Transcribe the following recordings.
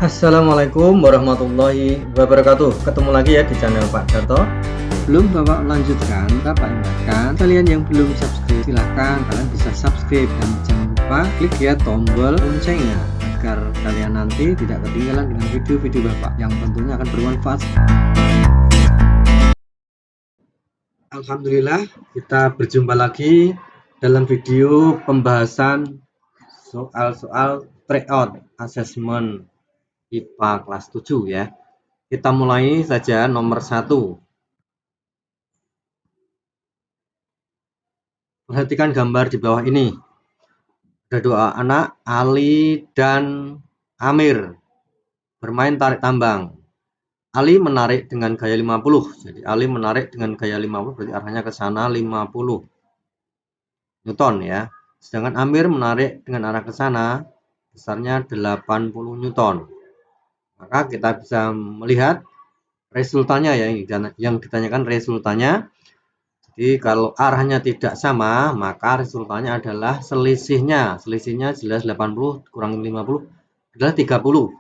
Assalamualaikum warahmatullahi wabarakatuh. Ketemu lagi ya di channel Pak Darto. Belum Bapak lanjutkan, Bapak ingatkan kalian yang belum subscribe, silahkan kalian bisa subscribe dan jangan lupa klik ya tombol loncengnya agar kalian nanti tidak ketinggalan dengan video-video Bapak yang tentunya akan bermanfaat. Alhamdulillah, kita berjumpa lagi dalam video pembahasan soal-soal tryout assessment IPA kelas 7 ya. Kita mulai saja nomor 1. Perhatikan gambar di bawah ini. Ada dua anak, Ali dan Amir, bermain tarik tambang. Ali menarik dengan gaya 50. Jadi Ali menarik dengan gaya 50 berarti arahnya ke sana 50 Newton ya. Sedangkan Amir menarik dengan arah ke sana besarnya 80 Newton. Maka kita bisa melihat resultannya ya, yang ditanyakan resultannya. Jadi kalau arahnya tidak sama, maka resultannya adalah selisihnya. Selisihnya jelas 80 kurang 50 adalah 30.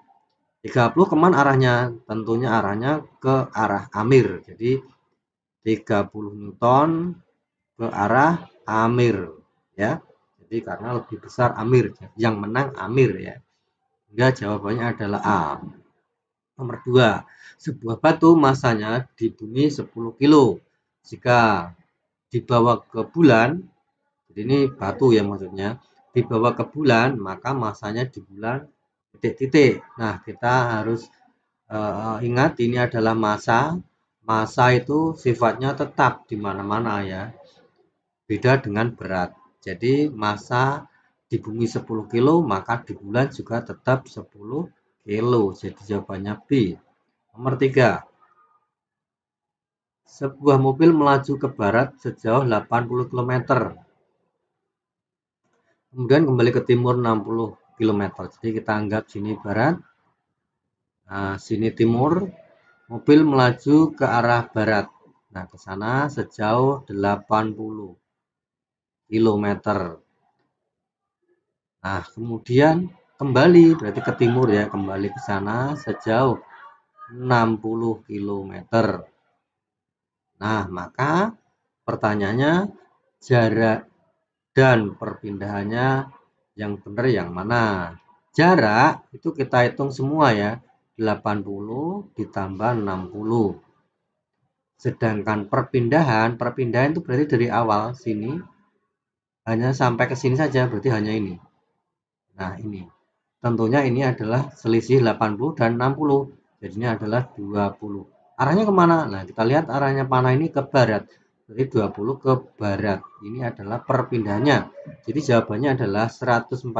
30 kemana arahnya? Tentunya arahnya ke arah Amir. Jadi 30 Newton ke arah Amir ya. Jadi karena lebih besar Amir, yang menang Amir ya. Sehingga jawabannya adalah A. Nomor 2. Sebuah batu masanya di bumi 10 kilo. Jika dibawa ke bulan, jadi ini batu ya maksudnya, dibawa ke bulan, maka masanya di bulan titik-titik. Nah, kita harus ingat ini adalah massa. Massa itu sifatnya tetap di mana-mana ya. Beda dengan berat. Jadi massa di bumi 10 kilo, maka di bulan juga tetap 10 kilo. Jadi jawabannya B. Nomor 3. Sebuah mobil melaju ke barat sejauh 80 km. Kemudian kembali ke timur 60 km. Jadi kita anggap sini barat. Nah, sini timur. Mobil melaju ke arah barat. Nah, ke sana sejauh 80 km. Nah, kemudian kembali berarti ke timur ya, kembali ke sana sejauh 60 km. Nah, maka pertanyaannya jarak dan perpindahannya yang benar yang mana? Jarak itu kita hitung semua ya, 80 ditambah 60. Sedangkan perpindahan itu berarti dari awal sini hanya sampai ke sini saja, berarti hanya ini. Nah, ini. Tentunya ini adalah selisih 80 dan 60. Jadinya adalah 20. Arahnya kemana? Nah, kita lihat arahnya panah ini ke barat. Jadi 20 ke barat. Ini adalah perpindahannya. Jadi jawabannya adalah 140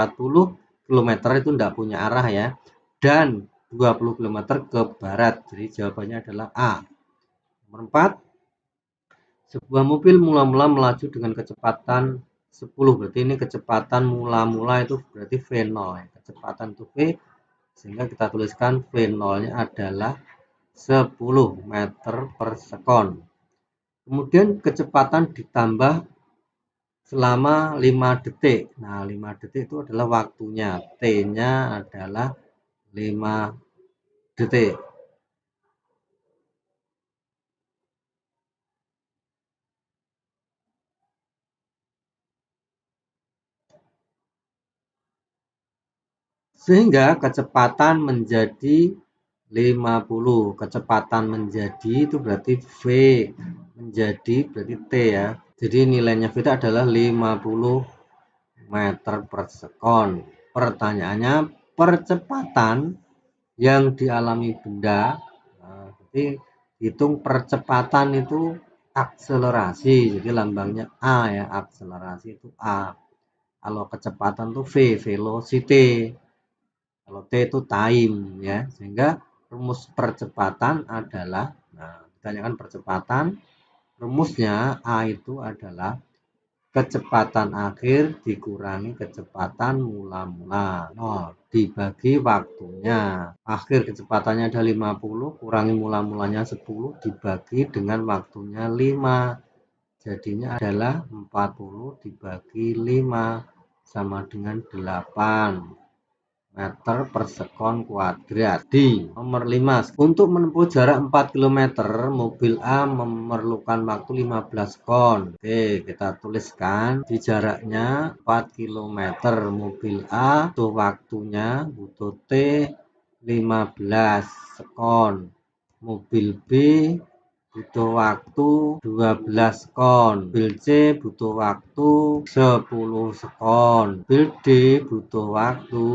km itu tidak punya arah ya. Dan 20 km ke barat. Jadi jawabannya adalah A. Nomor 4. Sebuah mobil mula-mula melaju dengan kecepatan 10. Berarti ini kecepatan mula-mula itu berarti V0 ya. Kecepatan itu V, sehingga kita tuliskan V0-nya adalah 10 meter per sekon. Kemudian kecepatan ditambah selama 5 detik. Nah, 5 detik itu adalah waktunya. T-nya adalah 5 detik. Sehingga kecepatan menjadi 50. Kecepatan menjadi itu berarti V, menjadi berarti T ya. Jadi nilainya V itu adalah 50 meter per sekon. Pertanyaannya, percepatan yang dialami benda, nah, jadi hitung percepatan itu akselerasi. Jadi lambangnya A ya, akselerasi itu A. Kalau kecepatan itu V, velocity. Kalau T itu time ya, sehingga rumus percepatan adalah, nah, ditanyakan percepatan, rumusnya A itu adalah kecepatan akhir dikurangi kecepatan mula-mula, 0 dibagi waktunya. Akhir kecepatannya ada 50, kurangi mula-mulanya 10 dibagi dengan waktunya 5. Jadinya adalah 40 dibagi 5 sama dengan 8. meter per sekon kuadrat. D. Nomor 5. Untuk menempuh jarak 4 km, mobil A memerlukan waktu 15 sekon. Oke, kita tuliskan di jaraknya 4 km. Mobil A butuh waktunya, butuh T 15 sekon. Mobil B butuh waktu 12 sekon. Mobil C butuh waktu 10 sekon. Mobil D butuh waktu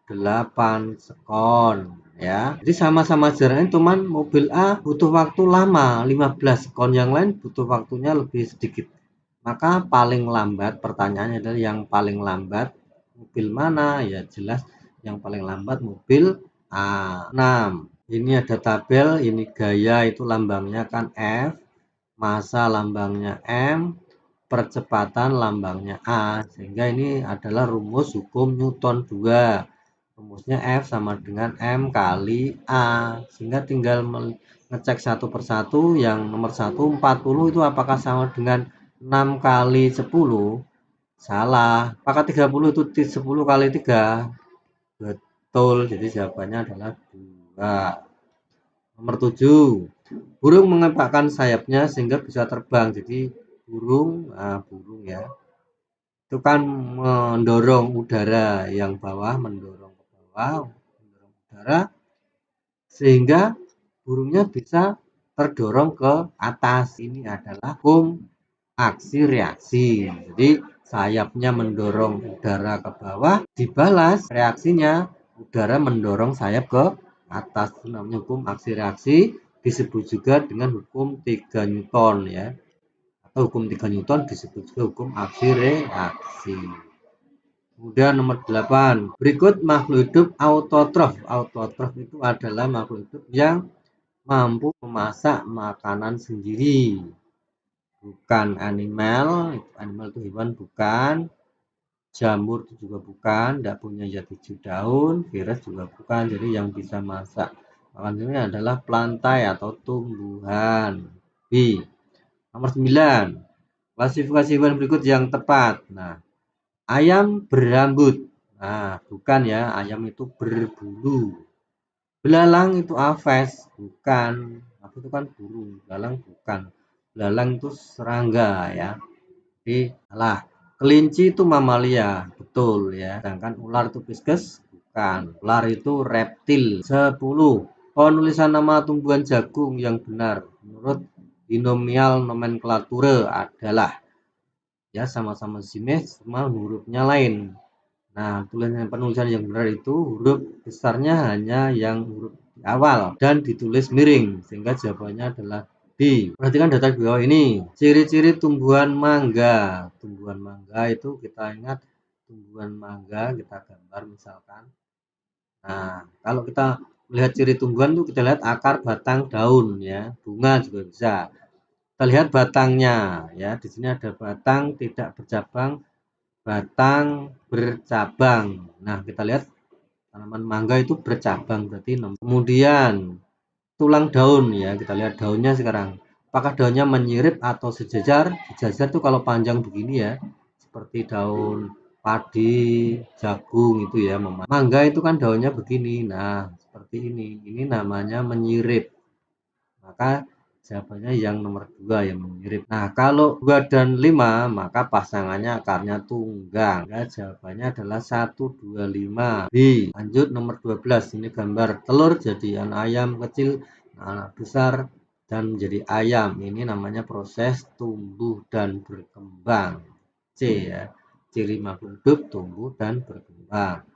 8 sekon, ya. Jadi sama-sama jaraknya, cuman mobil A butuh waktu lama 15 sekon, yang lain butuh waktunya lebih sedikit. Maka paling lambat, pertanyaannya adalah yang paling lambat mobil mana? Ya jelas yang paling lambat mobil A. 6. Ini ada tabel, ini gaya itu lambangnya kan F, massa lambangnya M, percepatan lambangnya A, sehingga ini adalah rumus hukum Newton 2. Rumusnya F sama dengan M kali A, sehingga tinggal ngecek satu persatu. Yang nomor 1 40 itu apakah sama dengan 6 kali 10? Salah. Apakah 30 itu 10 kali 3? Betul, jadi jawabannya adalah 2. Nomor 7. Burung mengepakkan sayapnya sehingga bisa terbang. Jadi burung ya, itu kan mendorong udara yang bawah, mendorong ke bawah, mendorong udara, sehingga burungnya bisa terdorong ke atas. Ini adalah hukum aksi reaksi. Jadi sayapnya mendorong udara ke bawah, dibalas reaksinya udara mendorong sayap ke atas. Itu namanya hukum aksi reaksi, disebut juga dengan hukum 3 Newton, ya. Atau hukum 3 Newton disebut juga hukum aksi reaksi. Kemudian nomor 8. Berikut makhluk hidup autotrof. Autotrof itu adalah makhluk hidup yang mampu memasak makanan sendiri. Bukan animal itu hewan bukan. Jamur itu juga bukan, tidak punya zat hijau daun, virus juga bukan. Jadi yang bisa masak makanan ini adalah plantae atau tumbuhan. B. Nomor 9. Klasifikasi hewan berikut yang tepat. Nah, ayam berambut. Nah, bukan ya, ayam itu berbulu. Belalang itu aves, bukan. Apa itu kan burung, belalang bukan. Belalang itu serangga, ya. Jadi salah. Kelinci itu mamalia, betul ya. Sedangkan ular itu pisces, bukan. Ular itu reptil. 10. Penulisan nama tumbuhan jagung yang benar menurut binomial nomenklatura adalah, ya, sama-sama simes, cuma hurufnya lain. Nah, penulisan yang benar itu huruf besarnya hanya yang huruf di awal dan ditulis miring, sehingga jawabannya adalah D. Perhatikan data di bawah ini. Ciri-ciri tumbuhan mangga. Tumbuhan mangga itu kita ingat, tumbuhan mangga kita gambar misalkan. Nah, kalau kita melihat ciri tumbuhan itu kita lihat akar, batang, daun, ya. Bunga juga bisa. Kita lihat batangnya, ya. Di sini ada batang tidak bercabang, batang bercabang. Nah, kita lihat tanaman mangga itu bercabang, berarti 6. Kemudian tulang daun, ya, kita lihat daunnya sekarang. Apakah daunnya menyirip atau sejajar? Sejajar itu kalau panjang begini, ya, seperti daun padi, jagung itu, ya. Mangga itu kan daunnya begini. Nah, seperti ini. Ini namanya menyirip. Maka jawabannya yang nomor 2 yang menyirip. Nah, kalau 2 dan 5 maka pasangannya akarnya tunggang. Ya, jawabannya adalah 1, 2, 5. B. Lanjut nomor 12. Ini gambar telur jadi anak ayam kecil, anak besar, dan menjadi ayam. Ini namanya proses tumbuh dan berkembang. C, ya. Ciri makhluk hidup tumbuh dan berkembang.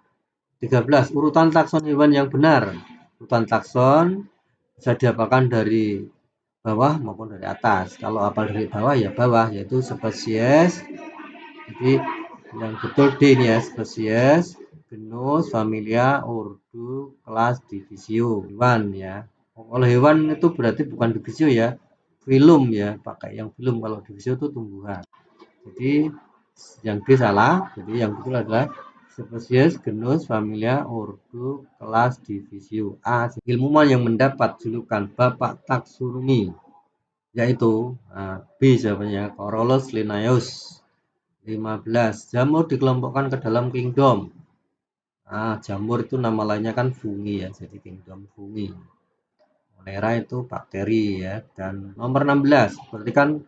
13. Urutan takson hewan yang benar. Urutan takson bisa diapakan dari bawah maupun dari atas. Kalau apal dari bawah, ya bawah, yaitu spesies. Jadi yang betul D ini, ya, spesies, genus, familia, ordo, kelas, divisio. Hewan, ya. Kalau hewan itu berarti bukan divisio, ya, filum, ya, pakai yang filum. Kalau divisio itu tumbuhan. Jadi yang D salah. Jadi yang betul adalah spesies, genus, familia, ordo, kelas, divisio. A. Ilmuwan yang mendapat julukan Bapak Taksonomi, yaitu B jawabannya, Carolus Linnaeus. 15. Jamur dikelompokkan ke dalam kingdom. Jamur itu nama lainnya kan fungi ya, jadi kingdom fungi. Monera itu bakteri ya. Dan nomor 16, perhatikan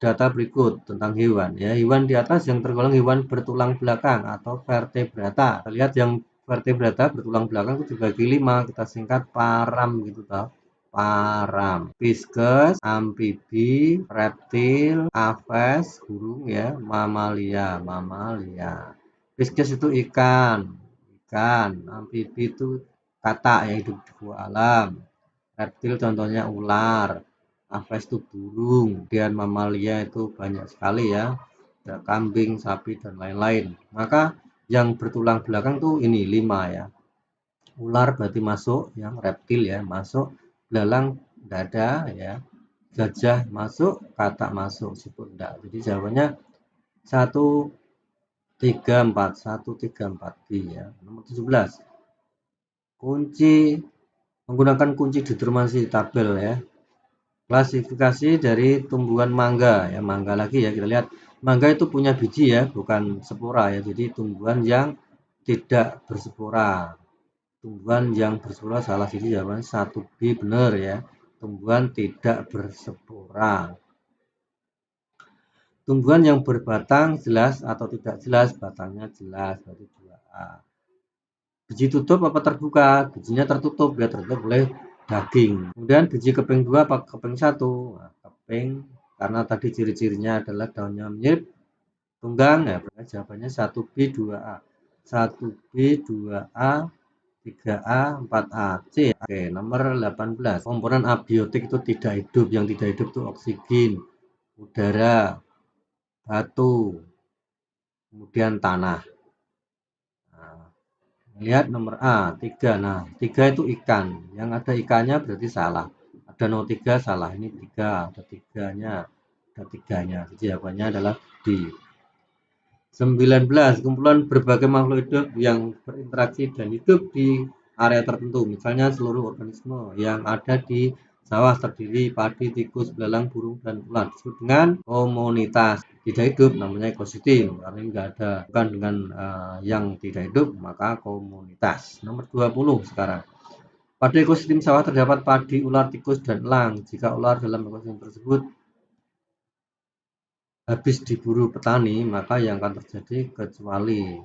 data berikut tentang hewan ya. Hewan di atas yang tergolong hewan bertulang belakang atau vertebrata. Kita lihat yang vertebrata bertulang belakang itu dibagi 5, kita singkat param gitu toh. Param, pisces, amfibi, reptil, aves, burung ya, mamalia. Pisces itu ikan, amfibi itu katak yang hidup di bawah alam. Reptil contohnya ular, aves itu burung, dan mamalia itu banyak sekali ya, ada kambing, sapi, dan lain-lain. Maka yang bertulang belakang tuh ini 5 ya. Ular berarti masuk, yang reptil ya masuk, belalang dada ya, gajah masuk, katak masuk, siput enggak. Jadi jawabannya 1, 3, 4 ya. Nomor 17, menggunakan kunci determinasi tabel ya. Klasifikasi dari tumbuhan mangga ya, mangga lagi ya, kita lihat mangga itu punya biji ya, bukan spora ya, jadi tumbuhan yang tidak berspora. Tumbuhan yang berspora salah, jadi jawaban 1B benar ya, tumbuhan tidak berspora. Tumbuhan yang berbatang jelas atau tidak jelas, batangnya jelas, berarti 2A. Biji tutup apa terbuka? Bijinya tertutup ya, tertutup oleh daging. Kemudian biji keping 2 apa keping 1? Nah, keping, karena tadi ciri-cirinya adalah daunnya mirip tunggang ya, berarti jawabannya 1B 2A. 1B 2A 3A 4A C. Oke, nomor 18. Komponen abiotik itu tidak hidup. Yang tidak hidup itu oksigen, udara, batu, kemudian tanah. Lihat nomor A, 3. Nah, 3 itu ikan. Yang ada ikannya berarti salah. Ada 03 salah. Ini 3, ada 3-nya. Ada 3-nya. Jadi jawabannya adalah D. 19. Kumpulan berbagai makhluk hidup yang berinteraksi dan hidup di area tertentu. Misalnya seluruh organisme yang ada di sawah terdiri padi, tikus, belalang, burung, dan ular. Disebut dengan komunitas. Tidak hidup namanya ekosistem, karena ini enggak ada, bukan dengan yang tidak hidup, maka komunitas. Nomor 20 sekarang. Pada ekosistem sawah terdapat padi, ular, tikus, dan elang. Jika ular dalam ekosistem tersebut habis diburu petani, maka yang akan terjadi kecuali.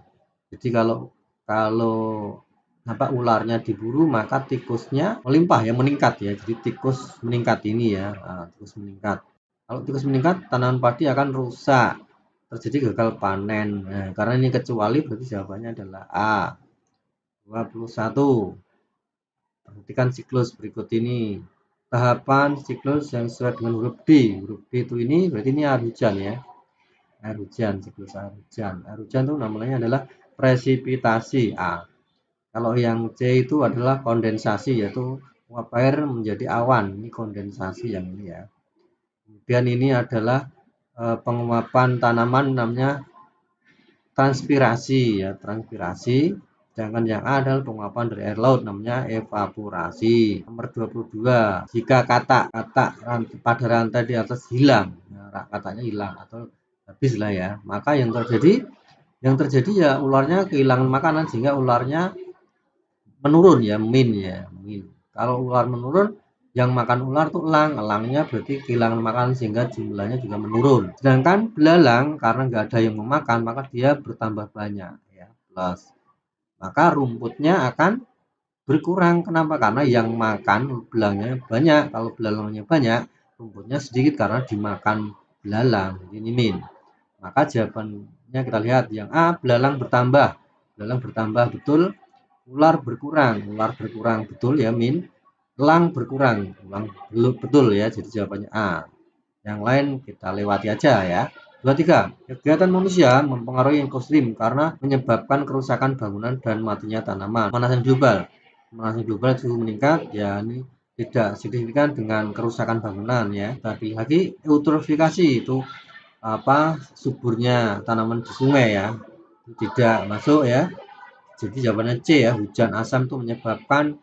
Jadi kalau ularnya diburu, maka tikusnya melimpah ya, meningkat ya. Jadi tikus meningkat ini ya, tikus meningkat. Kalau tikus meningkat, tanaman padi akan rusak, terjadi gagal panen. Nah, karena ini kecuali, berarti jawabannya adalah A. 21. Perhatikan siklus berikut ini. Tahapan siklus yang sesuai dengan huruf D. Huruf D itu ini berarti ini air hujan ya. Air hujan, siklus air hujan. Air hujan itu namanya adalah presipitasi A. Kalau yang C itu adalah kondensasi, yaitu uap air menjadi awan. Ini kondensasi yang ini ya. Kemudian ini adalah penguapan tanaman, namanya transpirasi ya, transpirasi. Sedangkan yang A adalah penguapan dari air laut, namanya evaporasi. Nomor 22. Jika kata pada rantai di atas hilang, nah, katanya hilang atau habis lah ya, maka yang terjadi ya ularnya kehilangan makanan sehingga ularnya menurun ya, min. Kalau ular menurun, yang makan ular tuh elangnya berarti kehilangan makanan sehingga jumlahnya juga menurun. Sedangkan belalang karena nggak ada yang memakan, maka dia bertambah banyak ya, plus. Maka rumputnya akan berkurang. Kenapa? Karena yang makan belangnya banyak. Kalau belalangnya banyak, rumputnya sedikit karena dimakan belalang. Ini min. Maka jawabannya kita lihat yang A, belalang bertambah. Belalang bertambah betul, ular berkurang betul ya, min. Elang berkurang, elang betul ya, jadi jawabannya A. Yang lain kita lewati aja ya. 23. Kegiatan manusia mempengaruhi ekosistem karena menyebabkan kerusakan bangunan dan matinya tanaman. Pemanasan global suhu meningkat ya, ini tidak signifikan dengan kerusakan bangunan ya. Tapi lagi eutrofifikasi itu suburnya tanaman di sungai ya, tidak masuk ya. Jadi jawabannya C ya, hujan asam itu menyebabkan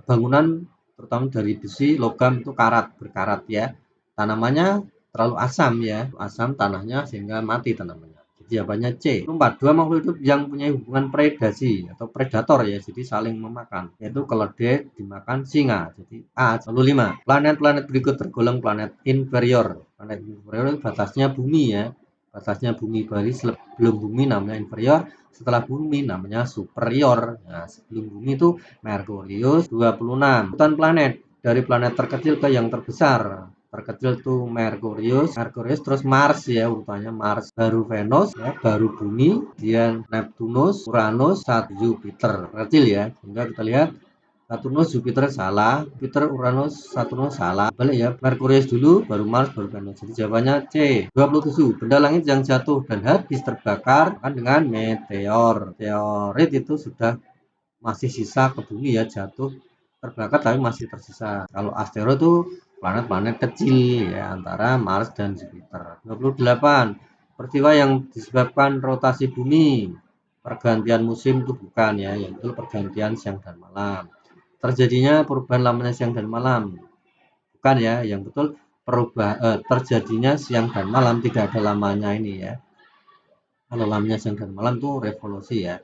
bangunan terutama dari besi, logam itu berkarat ya. Tanamannya terlalu asam ya, asam tanahnya sehingga mati tanamannya. Jadi jawabannya C. 4. Dua makhluk hidup yang punya hubungan predasi atau predator ya, jadi saling memakan, yaitu keledai dimakan singa. Jadi A. Lalu 5. Planet-planet berikut tergolong planet inferior. Planet inferior batasnya bumi ya. Batasnya bumi, baris sebelum bumi namanya inferior, setelah bumi namanya superior. Nah, sebelum bumi itu Merkurius 26. Urutan planet dari planet terkecil ke yang terbesar. Terkecil tuh Merkurius, terus Mars ya, urutannya Mars, baru Venus ya, baru bumi, kemudian Neptunus, Uranus, Jupiter. Kecil ya. Sehingga kita lihat Saturnus, Jupiter salah, Jupiter, Uranus, Saturnus salah. Balik ya, Merkurius dulu, baru Mars, baru Venus. Jadi jawabannya C. 27. Benda langit yang jatuh dan habis terbakar kan dengan meteor. Meteorit itu sudah masih sisa ke bumi ya, jatuh terbakar tapi masih tersisa. Kalau asteroid itu planet-planet kecil ya, antara Mars dan Jupiter. 28. Peristiwa yang disebabkan rotasi bumi, pergantian musim itu bukan ya, yaitu pergantian siang dan malam. Terjadinya perubahan lamanya siang dan malam, bukan ya, yang betul terjadinya siang dan malam, tidak ada lamanya ini ya. Kalau lamanya siang dan malam itu revolusi ya.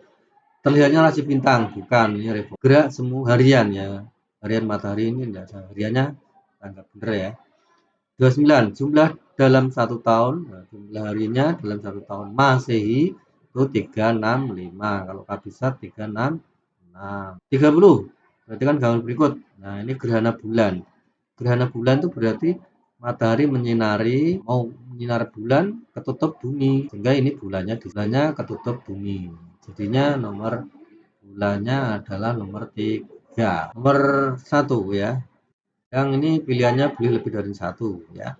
Terlihatnya rasi bintang, bukan, ini revolusi. Gerak semua harian ya, harian matahari ini enggak ada hariannya, anggap bener ya. 29. Jumlah dalam satu tahun, nah, jumlah harinya dalam satu tahun Masehi itu 365. Kalau kabisat 366. 30. Perhatikan gambar berikut. Nah, ini gerhana bulan. Gerhana bulan itu berarti matahari mau menyinar bulan, ketutup bumi, sehingga ini bulannya ketutup bumi. Jadinya nomor bulannya adalah nomor 3. Nomor 1 ya. Yang ini pilihannya boleh lebih dari 1 ya.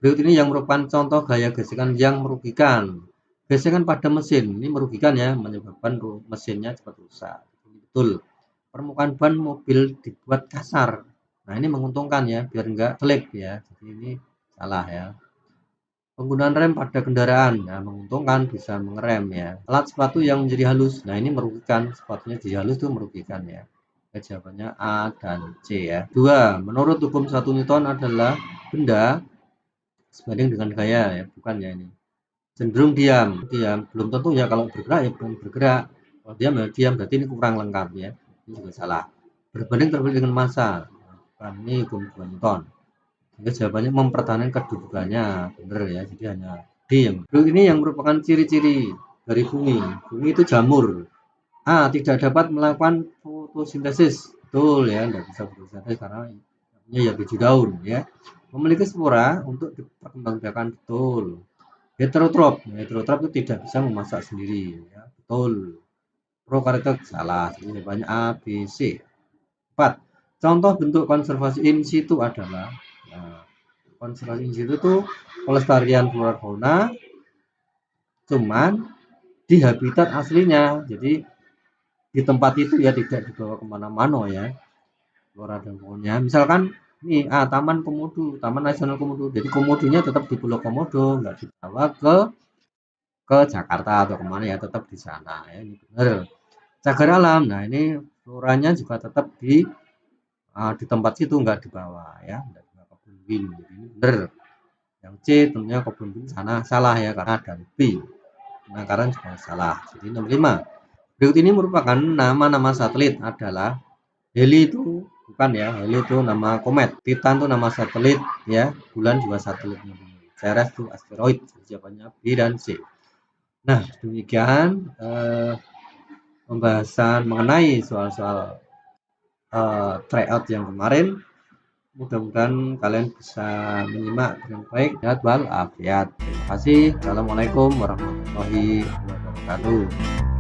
Berikut ini yang merupakan contoh gaya gesekan yang merugikan. Gesekan pada mesin ini merugikan ya, menyebabkan mesinnya cepat rusak. Ini betul. Permukaan ban mobil dibuat kasar. Nah, ini menguntungkan ya, biar enggak selip ya. Jadi ini salah ya. Penggunaan rem pada kendaraan, nah menguntungkan, bisa mengerem ya. Alat sepatu yang menjadi halus, nah ini merugikan, sepatunya jadi halus itu merugikan ya. Jawabannya A dan C ya. 2. Menurut hukum 1 Newton adalah benda sebanding dengan gaya ya, bukan ya ini. Cenderung diam, belum tentu ya, kalau bergerak ya bukan bergerak. Kalau diam ya diam, berarti ini kurang lengkap ya. Ini juga salah. Berbanding terbalik dengan massa, bukan, ini hukum 2 Newton. Sehingga jawabannya mempertahankan kedudukannya, benar ya. Jadi hanya D yang. Ini yang merupakan ciri-ciri dari bumi. Bumi itu jamur. A. Tidak dapat melakukan fotosintesis. Betul ya, tidak bisa fotosintesis karena ya biji daun ya. Memiliki spora untuk diperkembangbiakan, betul. Heterotrop. Heterotrop itu tidak bisa memasak sendiri ya, betul. Prokariot salah. Jadi jawabannya A, B, C. 4. Contoh bentuk konservasi in situ adalah, nah, konservasi in situ itu pelestarian flora fauna cuman di habitat aslinya, jadi di tempat itu ya, tidak dibawa kemana-mana ya flora dan faunanya. Misalkan nih Taman Komodo, Taman Nasional Komodo, jadi komodonya tetap di Pulau Komodo, nggak dibawa ke Jakarta atau kemana ya, tetap di sana ya, ini benar. Cagar alam, nah ini floranya juga tetap di tempat situ, nggak dibawa ya, nggak dibawa ke kebun bin, jadi ini benar. Yang C tentunya kebun bin sana salah ya, karena dan B penangkaran juga salah. Jadi nomor 5. Berikut ini merupakan nama-nama satelit adalah Heli itu bukan ya, Heli itu nama komet, Titan itu nama satelit ya, bulan juga satelitnya, Ceres itu asteroid. Jawabannya B dan C. Nah, demikian pembahasan mengenai soal-soal tryout yang kemarin. Mudah-mudahan kalian bisa menyimak dengan baik. Sehat walafiat. Terima kasih. Assalamualaikum warahmatullahi wabarakatuh.